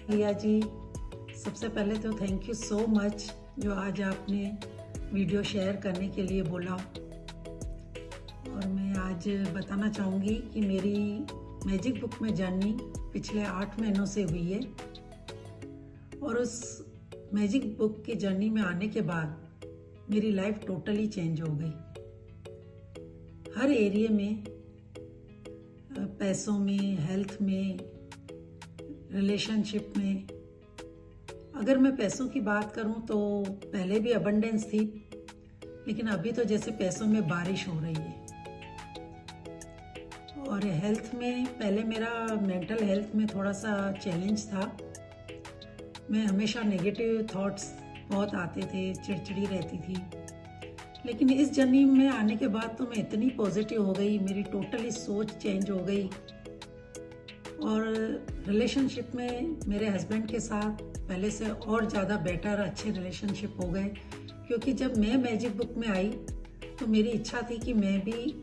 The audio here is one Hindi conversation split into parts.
लिया जी, सबसे पहले तो थैंक यू सो मच जो आज आपने वीडियो शेयर करने के लिए बोला। और मैं आज बताना चाहूँगी कि मेरी मैजिक बुक में जर्नी पिछले 8 महीनों से हुई है। और उस मैजिक बुक की जर्नी में आने के बाद मेरी लाइफ टोटली चेंज हो गई। हर एरिया में, पैसों में, हेल्थ में, रिलेशनशिप में। अगर मैं पैसों की बात करूं तो पहले भी अबंडेंस थी, लेकिन अभी तो जैसे पैसों में बारिश हो रही है। और हेल्थ में पहले मेरा मेंटल हेल्थ में थोड़ा सा चैलेंज था। मैं हमेशा नेगेटिव थॉट्स बहुत आते थे, चिड़चिड़ी रहती थी। लेकिन इस जर्नी में आने के बाद तो मैं इतनी पॉजिटिव हो गई, मेरी टोटली सोच चेंज हो गई। और रिलेशनशिप में मेरे हस्बैंड के साथ पहले से और ज़्यादा बेटर, अच्छे रिलेशनशिप हो गए। क्योंकि जब मैं मैजिक बुक में आई तो मेरी इच्छा थी कि मैं भी,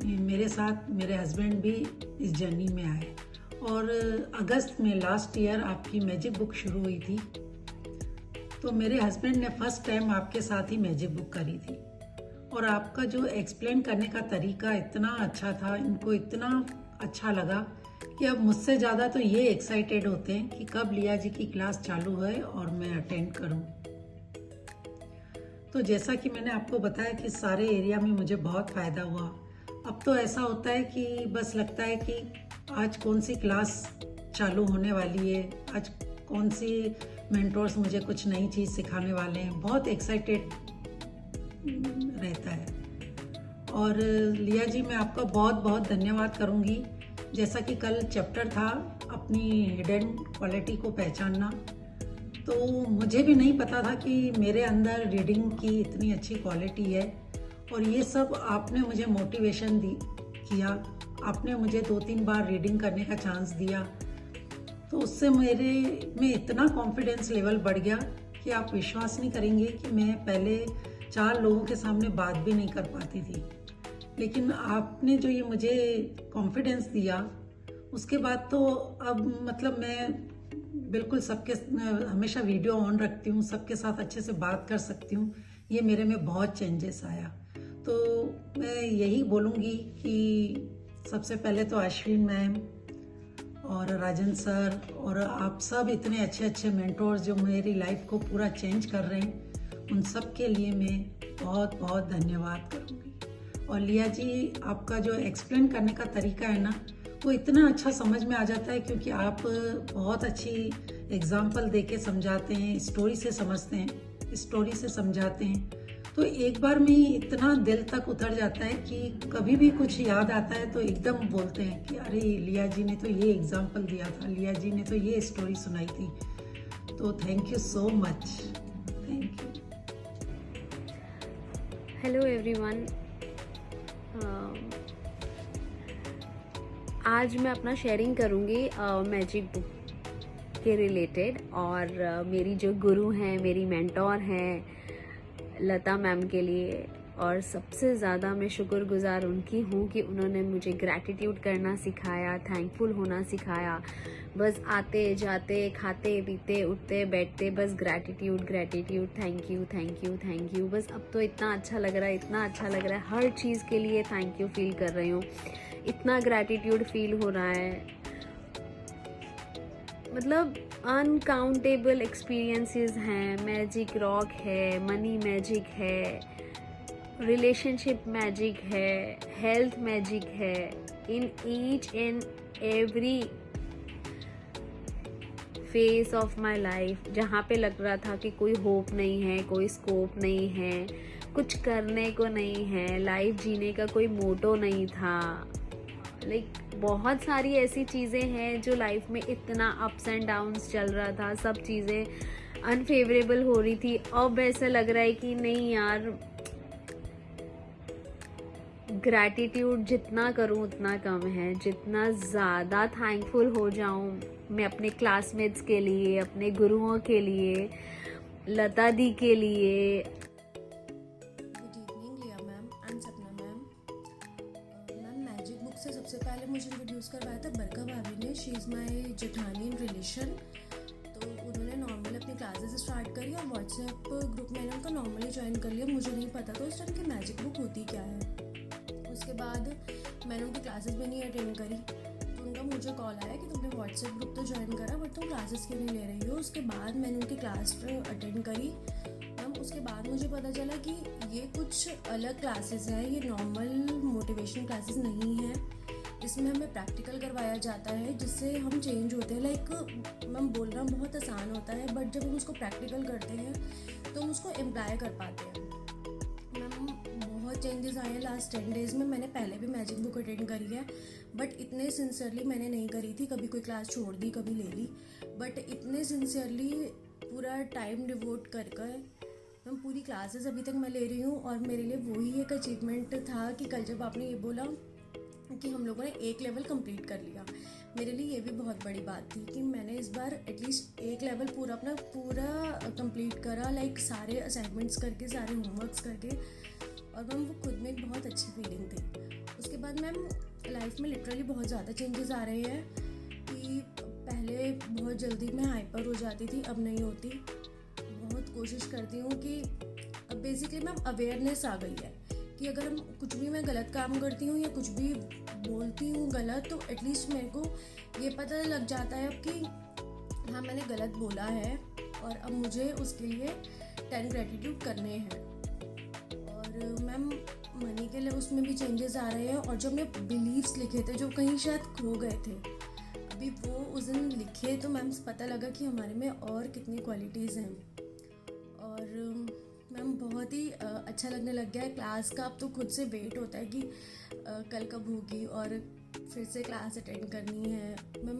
मेरे साथ मेरे हस्बैंड भी इस जर्नी में आए। और अगस्त में लास्ट ईयर आपकी मैजिक बुक शुरू हुई थी, तो मेरे हस्बैंड ने फर्स्ट टाइम आपके साथ ही मैजिक बुक करी थी। और आपका जो एक्सप्लेन करने का तरीका इतना अच्छा था, इनको इतना अच्छा लगा कि अब मुझसे ज़्यादा तो ये एक्साइटेड होते हैं कि कब लिया जी की क्लास चालू है और मैं अटेंड करूं। तो जैसा कि मैंने आपको बताया कि सारे एरिया में मुझे बहुत फ़ायदा हुआ। अब तो ऐसा होता है कि बस लगता है कि आज कौन सी क्लास चालू होने वाली है, आज कौन सी मेंटोर्स मुझे कुछ नई चीज़ सिखाने वाले हैं। बहुत एक्साइटेड रहता है। और लिया जी, मैं आपका बहुत बहुत धन्यवाद करूँगी। जैसा कि कल चैप्टर था अपनी हिडन क्वालिटी को पहचानना, तो मुझे भी नहीं पता था कि मेरे अंदर रीडिंग की इतनी अच्छी क्वालिटी है। और ये सब आपने मुझे मोटिवेशन किया, आपने मुझे 2-3 बार रीडिंग करने का चांस दिया, तो उससे मेरे में इतना कॉन्फिडेंस लेवल बढ़ गया कि आप विश्वास नहीं करेंगे कि मैं पहले 4 लोगों के सामने बात भी नहीं कर पाती थी। लेकिन आपने जो ये मुझे कॉन्फिडेंस दिया, उसके बाद तो अब मतलब मैं बिल्कुल सबके, हमेशा वीडियो ऑन रखती हूँ, सबके साथ अच्छे से बात कर सकती हूँ। ये मेरे में बहुत चेंजेस आया। तो मैं यही बोलूँगी कि सबसे पहले तो अश्विन मैम और राजन सर और आप सब इतने अच्छे अच्छे मेंटोर्स जो मेरी लाइफ को पूरा चेंज कर रहे हैं, उन सब के लिए मैं बहुत बहुत धन्यवाद करूँगी। और लिया जी, आपका जो एक्सप्लेन करने का तरीका है ना, वो इतना अच्छा समझ में आ जाता है, क्योंकि आप बहुत अच्छी एग्जाम्पल देके समझाते हैं, स्टोरी से समझते हैं, स्टोरी से समझाते हैं। तो एक बार में ही इतना दिल तक उतर जाता है कि कभी भी कुछ याद आता है तो एकदम बोलते हैं कि अरे लिया जी ने तो ये एग्जाम्पल दिया था, लिया जी ने तो ये स्टोरी सुनाई थी। तो thank you so much, thank you. Hello everyone, आज मैं अपना शेयरिंग करूँगी मैजिक बुक के रिलेटेड। और मेरी जो गुरु हैं, मेरी मेंटोर हैं लता मैम के लिए। और सबसे ज़्यादा मैं शुक्रगुजार उनकी हूँ कि उन्होंने मुझे ग्रैटिट्यूड करना सिखाया, थैंकफुल होना सिखाया। बस आते जाते, खाते पीते, उठते बैठते, बस gratitude gratitude, thank you thank you thank you. बस अब तो इतना अच्छा लग रहा है, इतना अच्छा लग रहा है, हर चीज़ के लिए थैंक यू फील कर रही हूँ, इतना ग्रैटिट्यूड फील हो रहा है। मतलब अनकाउंटेबल एक्सपीरियंसेस हैं। मैजिक रॉक है, मनी मैजिक है, रिलेशनशिप मैजिक है, हेल्थ मैजिक है। In each and every face of my life, जहाँ पे लग रहा था कि कोई होप नहीं है, कोई स्कोप नहीं है, कुछ करने को नहीं है, लाइफ जीने का कोई मोटो नहीं था, बहुत सारी ऐसी चीज़ें हैं जो लाइफ में इतना अप्स एंड डाउन्स चल रहा था, सब चीज़ें अनफेवरेबल हो रही थी। अब ऐसा लग रहा है कि नहीं यार, ग्रैटिट्यूड जितना करूं उतना कम है। जितना ज़्यादा थैंकफुल हो जाऊं मैं अपने क्लासमेट्स के लिए, अपने गुरुओं के लिए, लता दी के लिए। गुड इवनिंग लिया मैम एंड सपना मैम। मैम मैजिक बुक से सबसे पहले मुझे इंट्रोड्यूस करवाया था बरका भाभी ने। शी इज़ माई जेठानी इन रिलेशन। क्लासेस स्टार्ट करी और व्हाट्सएप ग्रुप मैंने उनका नॉर्मली ज्वाइन कर लिया। मुझे नहीं पता था उस टाइम की मैजिक बुक होती क्या है। उसके बाद मैंने उनकी क्लासेस भी नहीं अटेंड करी, तो उनका मुझे कॉल आया कि तुमने व्हाट्सएप ग्रुप तो ज्वाइन करा बट तुम क्लासेस क्यों नहीं ले रही हो। उसके बाद मैंने उनकी क्लास अटेंड करी मैम। उसके बाद मुझे पता चला कि ये कुछ अलग क्लासेस हैं, ये नॉर्मल मोटिवेशन क्लासेस नहीं है। इसमें हमें प्रैक्टिकल करवाया जाता है जिससे हम चेंज होते हैं। लाइक मैम बोलना बहुत आसान होता है बट जब हम उसको प्रैक्टिकल करते हैं तो हम उसको एम्प्लॉय कर पाते हैं। मैम बहुत चेंजेस आए हैं लास्ट 10 डेज़ में। मैंने पहले भी मैजिक बुक अटेंड करी है बट इतने सिंसियरली मैंने नहीं करी थी। कभी कोई क्लास छोड़ दी, कभी ले ली, बट इतने सिंसियरली पूरा टाइम डिवोट कर मैम पूरी क्लासेस अभी तक मैं ले रही हूँ। और मेरे लिए वही एक अचीवमेंट था कि कल जब आपने ये बोला कि हम लोगों ने एक लेवल कंप्लीट कर लिया, मेरे लिए ये भी बहुत बड़ी बात थी कि मैंने इस बार एटलीस्ट एक लेवल पूरा कंप्लीट करा। लाइक सारे असाइनमेंट्स करके, सारे होमवर्क्स करके, और मैम वो खुद में एक बहुत अच्छी फीलिंग थी। उसके बाद मैम लाइफ में लिटरली बहुत ज़्यादा चेंजेस आ रहे हैं कि पहले बहुत जल्दी मैं हाइपर हो जाती थी, अब नहीं होती। बहुत कोशिश करती हूँ कि अब बेसिकली मैम अवेयरनेस आ गई है कि अगर हम कुछ भी मैं गलत काम करती हूँ या कुछ भी बोलती हूँ गलत, तो एटलीस्ट मेरे को ये पता लग जाता है अब कि हाँ मैंने गलत बोला है और अब मुझे उसके लिए 10 ग्रेटिट्यूड करने हैं। और मैम मनी के लिए उसमें भी चेंजेस आ रहे हैं। और जो हमने बिलीव्स लिखे थे जो कहीं शायद खो गए थे, अभी वो उस दिन लिखे तो मैम पता लगा कि हमारे में और कितनी क्वालिटीज़ हैं। और मैम बहुत ही अच्छा लगने लग गया है क्लास का। अब तो खुद से वेट होता है कि कल कब होगी और फिर से क्लास अटेंड करनी है। मैम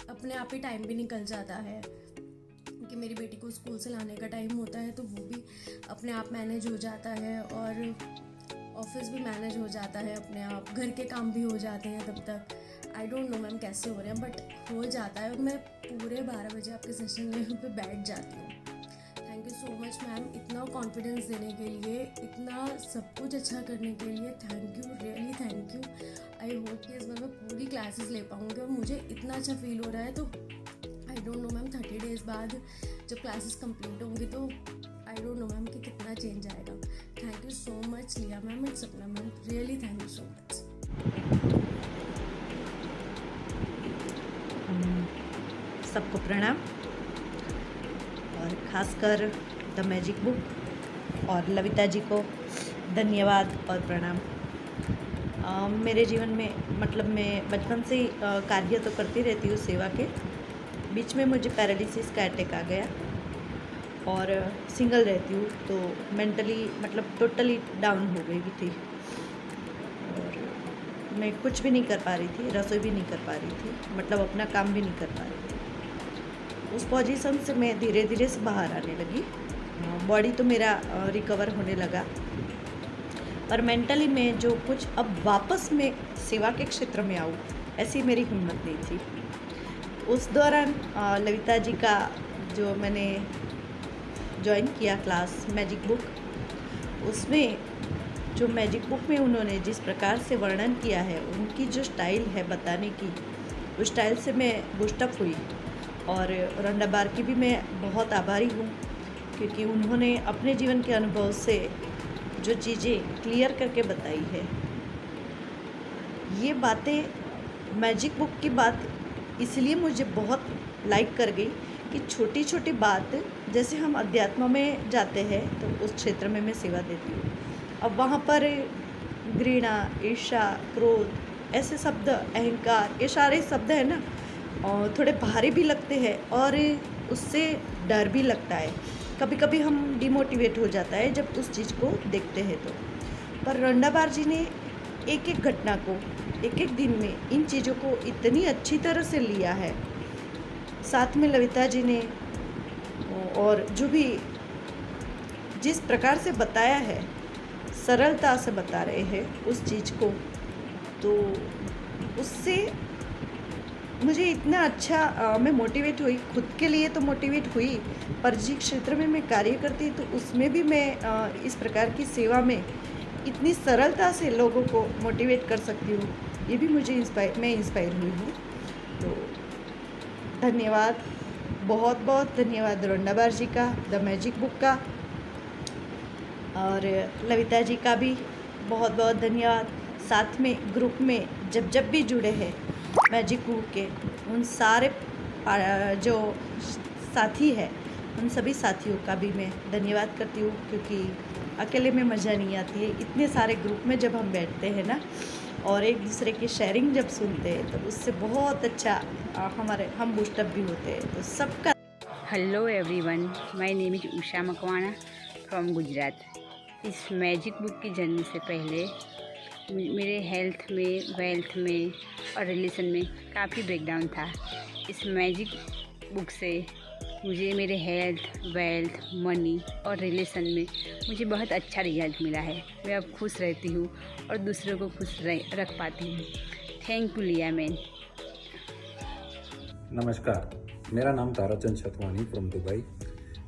अपने आप ही टाइम भी निकल जाता है कि मेरी बेटी को स्कूल से लाने का टाइम होता है, तो वो भी अपने आप मैनेज हो जाता है और ऑफिस भी मैनेज हो जाता है अपने आप, घर के काम भी हो जाते हैं तब तक। आई डोंट नो मैम कैसे हो रहे हैं बट हो जाता है। मैं पूरे 12 बजे आपके सेशन में पे बैठ जाती हूँ। Thank you so much ma'am, इतना कॉन्फिडेंस देने के लिए, इतना सब कुछ अच्छा करने के लिए। Thank you, really thank you. I hope कि इस बार मैं पूरी क्लासेस ले पाऊँगी और मुझे इतना अच्छा फील हो रहा है। तो I don't know ma'am 30 days बाद जब क्लासेस कंप्लीट होंगी तो आई डोंट नो मैम कि कितना चेंज आएगा। थैंक यू सो मच लिया मैम एंड सपना ma'am, really thank you so much. सबको प्रणाम, और ख़ासकर द मैजिक बुक और लविता जी को धन्यवाद और प्रणाम। मेरे जीवन में मतलब मैं बचपन से ही कार्य तो करती रहती हूँ सेवा के। बीच में मुझे पैरालिसिस का अटैक आ गया और सिंगल रहती हूँ, तो मेंटली मतलब टोटली डाउन हो गई थी और मैं कुछ भी नहीं कर पा रही थी, रसोई भी नहीं कर पा रही थी, मतलब अपना काम भी नहीं कर पा रही थी। उस पोजीशन से मैं धीरे धीरे से बाहर आने लगी। बॉडी तो मेरा रिकवर होने लगा, पर मेंटली मैं जो कुछ अब वापस मैं सेवा के क्षेत्र में आऊँ ऐसी मेरी हिम्मत नहीं थी। उस दौरान लविता जी का जो मैंने ज्वाइन किया क्लास मैजिक बुक, उसमें जो मैजिक बुक में उन्होंने जिस प्रकार से वर्णन किया है, उनकी जो स्टाइल है बताने की, उस स्टाइल से मैं बूस्टअप हुई। और रंडा बार की भी मैं बहुत आभारी हूँ क्योंकि उन्होंने अपने जीवन के अनुभव से जो चीज़ें क्लियर करके बताई है। ये बातें मैजिक बुक की बात इसलिए मुझे बहुत लाइक कर गई कि छोटी छोटी बात, जैसे हम अध्यात्म में जाते हैं तो उस क्षेत्र में मैं सेवा देती हूँ। अब वहाँ पर घृणा, ईर्ष्या, क्रोध, ऐसे शब्द, अहंकार, ये सारे शब्द है ना, और थोड़े भारी भी लगते हैं और उससे डर भी लगता है। कभी कभी हम डिमोटिवेट हो जाता है जब उस चीज़ को देखते हैं तो। पर रंडाबार जी ने एक एक घटना को, एक एक दिन में इन चीज़ों को इतनी अच्छी तरह से लिया है। साथ में लविता जी ने और जो भी जिस प्रकार से बताया है, सरलता से बता रहे हैं उस चीज़ को, तो उससे मुझे इतना अच्छा मैं मोटिवेट हुई। खुद के लिए तो मोटिवेट हुई, पर जिस क्षेत्र में मैं कार्य करती तो उसमें भी मैं इस प्रकार की सेवा में इतनी सरलता से लोगों को मोटिवेट कर सकती हूँ, ये भी मुझे मैं इंस्पायर हुई हूँ। तो धन्यवाद बहुत बहुत धन्यवाद रोंडाबार जी का, द मैजिक बुक का, और लविता जी का भी बहुत बहुत धन्यवाद। साथ में ग्रुप में जब भी जुड़े हैं मैजिक बुक के, उन सारे जो साथी हैं, उन सभी साथियों का भी मैं धन्यवाद करती हूँ, क्योंकि अकेले में मज़ा नहीं आती है। इतने सारे ग्रुप में जब हम बैठते हैं ना, और एक दूसरे की शेयरिंग जब सुनते हैं, तो उससे बहुत अच्छा हम बूस्टअप भी होते हैं। तो सबका hello everyone, my name is Usha Makwana from Gujarat. इस मैजिक बुक की जर्नी से पहले मेरे हेल्थ में, वेल्थ में और रिलेशन में काफ़ी ब्रेकडाउन था। इस मैजिक बुक से मुझे मेरे हेल्थ, वेल्थ, मनी और रिलेशन में मुझे बहुत अच्छा रिजल्ट मिला है। मैं अब खुश रहती हूँ और दूसरों को खुश रख पाती हूँ। थैंक यू लिया मैन। नमस्कार, मेरा नाम ताराचंद छतवानी फ्रॉम दुबई।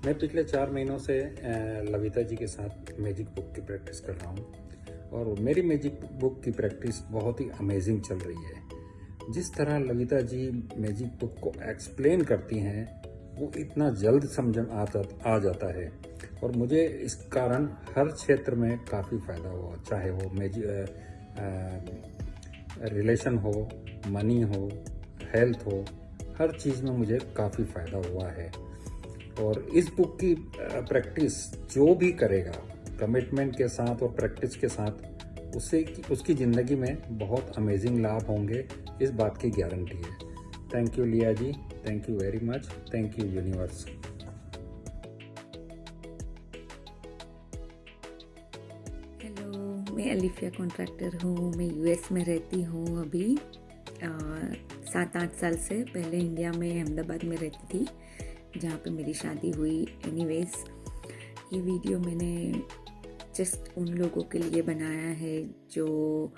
मैं पिछले 4 महीनों से लविता जी के साथ मैजिक बुक की प्रैक्टिस कर रहा हूँ, और मेरी मैजिक बुक की प्रैक्टिस बहुत ही अमेजिंग चल रही है। जिस तरह लविता जी मैजिक बुक को एक्सप्लेन करती हैं, वो इतना जल्द समझ आ जाता है, और मुझे इस कारण हर क्षेत्र में काफ़ी फ़ायदा हुआ, चाहे वो रिलेशन हो, मनी हो, हेल्थ हो, हर चीज़ में मुझे काफ़ी फ़ायदा हुआ है। और इस बुक की प्रैक्टिस जो भी करेगा कमिटमेंट के साथ और प्रैक्टिस के साथ, उसकी ज़िंदगी में बहुत अमेजिंग लाभ होंगे, इस बात की गारंटी है। Thank you Liya ji, thank you very much, thank you universe. Hello, मैं अलिफिया कॉन्ट्रैक्टर हूँ। मैं यूएस में रहती हूँ अभी 7-8 साल से। पहले इंडिया में अहमदाबाद में रहती थी, जहाँ पे मेरी शादी हुई। एनीवेज, ये वीडियो मैंने जस्ट उन लोगों के लिए बनाया है जो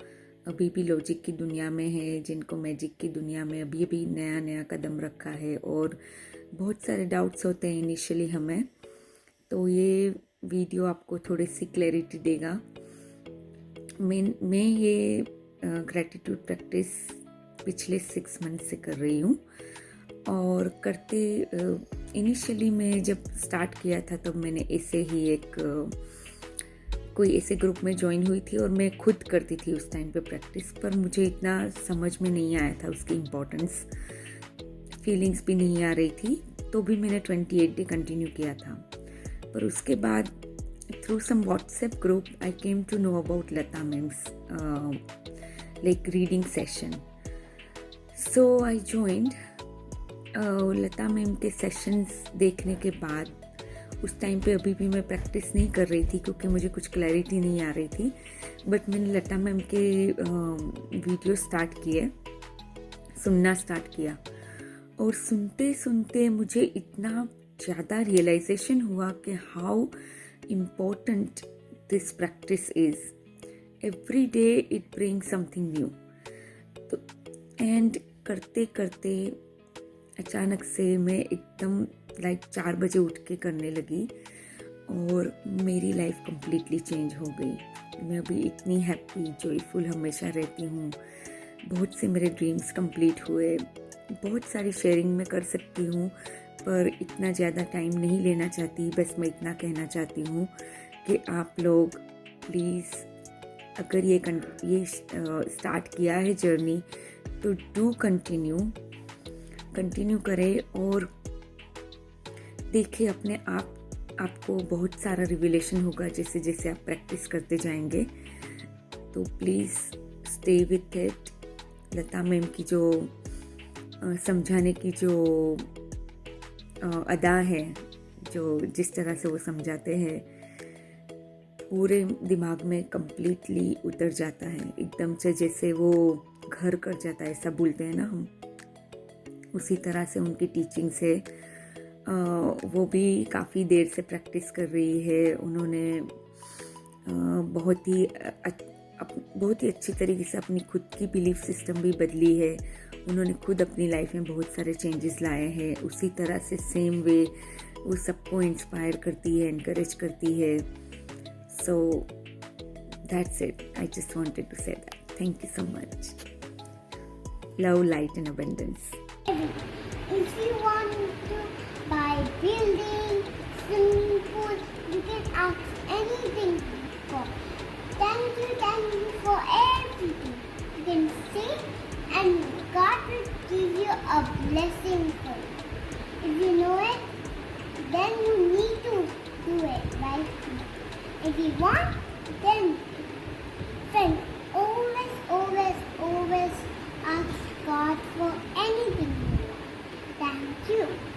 अभी भी लॉजिक की दुनिया में है, जिनको मैजिक की दुनिया में अभी भी नया नया कदम रखा है, और बहुत सारे डाउट्स होते हैं इनिशियली हमें। तो ये वीडियो आपको थोड़ी सी क्लैरिटी देगा। मैं ये ग्रैटिट्यूड प्रैक्टिस पिछले 6 मंथ से कर रही हूँ, और करते इनिशियली मैं जब स्टार्ट किया था तब मैंने ऐसे ही कोई ऐसे ग्रुप में ज्वाइन हुई थी, और मैं खुद करती थी उस टाइम पे प्रैक्टिस। पर मुझे इतना समझ में नहीं आया था उसकी इम्पोर्टेंस, फीलिंग्स भी नहीं आ रही थी, तो भी मैंने 28 डे कंटिन्यू किया था। पर उसके बाद through some WhatsApp group I came to know about Lata ma'am's like reading session. So I joined Lata ma'am के सेशंस देखने के बाद, उस टाइम पे अभी भी मैं प्रैक्टिस नहीं कर रही थी क्योंकि मुझे कुछ क्लैरिटी नहीं आ रही थी, बट मैंने लता मैम के वीडियो स्टार्ट किए, सुनना स्टार्ट किया, और सुनते सुनते मुझे इतना ज़्यादा रियलाइजेशन हुआ कि how important this practice is. Every day it brings something new. तो एंड करते करते अचानक से मैं एकदम 4 बजे उठ के करने लगी, और मेरी लाइफ कम्प्लीटली चेंज हो गई। मैं अभी इतनी हैप्पी, जॉयफुल हमेशा रहती हूँ। बहुत से मेरे ड्रीम्स कंप्लीट हुए। बहुत सारी शेयरिंग मैं कर सकती हूँ, पर इतना ज़्यादा टाइम नहीं लेना चाहती। बस मैं इतना कहना चाहती हूँ कि आप लोग प्लीज़, अगर ये स्टार्ट किया है जर्नी, तो डू कंटिन्यू करें, और देखिए अपने आपको बहुत सारा रिविलेशन होगा जैसे जैसे आप प्रैक्टिस करते जाएंगे। तो please stay with it. Lata ma'am की जो समझाने की जो अदा है, जो जिस तरह से वो समझाते हैं, पूरे दिमाग में कम्प्लीटली उतर जाता है एकदम से, जैसे वो घर कर जाता है, ऐसा बोलते हैं ना हम। उसी तरह से उनकी टीचिंग से वो भी काफ़ी देर से प्रैक्टिस कर रही है। उन्होंने बहुत ही अच्छी तरीके से अपनी खुद की बिलीफ सिस्टम भी बदली है। उन्होंने खुद अपनी लाइफ में बहुत सारे चेंजेस लाए हैं। उसी तरह से सेम वे वो सबको इंस्पायर करती है, एनकरेज करती है। So that's it, I just wanted to say that. Thank you so much. Love, light and abundance. if you want to buy building, swimming pool, you can ask anything for. Thank you for everything. You can say and God will give you a blessing for it. If you know it, then you need to do it right now. If you want, then friend, always ask God for anything you want. Thank you.